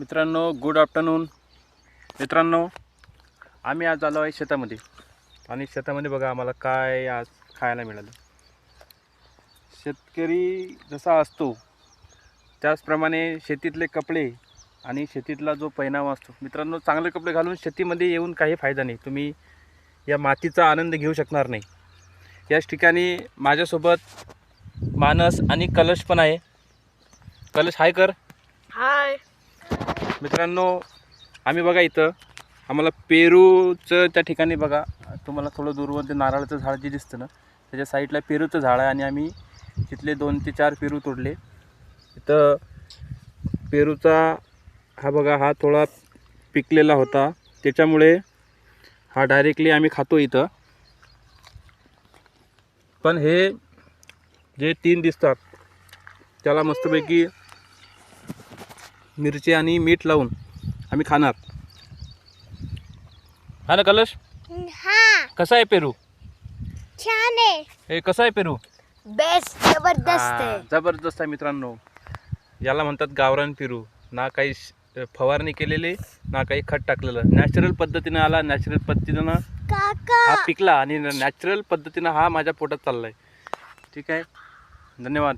मित्रांनो, good afternoon. मित्रांनो, आम्ही आज आलो आहे शेतामध्ये आणि शेतामध्ये बघा आम्हाला काय आज खायला मिळालं. शेतकरी जसा असतो त्याचप्रमाणे शेतीतले कपडे आणि शेतीतला जो पैनावा असतो. मित्रांनो, चांगले कपडे घालून शेतीमध्ये येऊन काही फायदा नाही. तुम्ही या मातीचा आनंद घेऊ शकणार नाही. याच ठिकाणी माझ्यासोबत मानस आणि कलश पण आहे. कलश हाय कर. हाय मित्रांनो, आम्ही बघा इथं आम्हाला पेरूचं त्या ठिकाणी बघा, तुम्हाला थोडं दूरवर ते नारळाचं झाड जे दिसतं ना, त्याच्या साईडला पेरूचं झाड आहे आणि आम्ही तिथले 2 ते 4 पेरू तोडले. इथं पेरूचा हा बघा, हा थोडा पिकलेला होता, त्याच्यामुळे हा डायरेक्टली आम्ही खातो इथं. पण हे जे 3 दिसतात त्याला मस्तपैकी मिरची आणि मीठ लावून आम्ही खाणार. हा ना कलश? हा कसा आहे पेरू? छान आहे. हे कसं आहे पेरू? बेस्ट जबरदस्त आहे. जबरदस्त आहे मित्रांनो. याला म्हणतात गावरान पेरू. ना काही फवारणी केलेली, ना काही खत टाकलेलं. नॅचरल पद्धतीनं आला, नॅचरल पद्धतीनं काका हा पिकला आणि नॅचरल पद्धतीनं हा माझ्या पोटात चाललाय. ठीक आहे, धन्यवाद.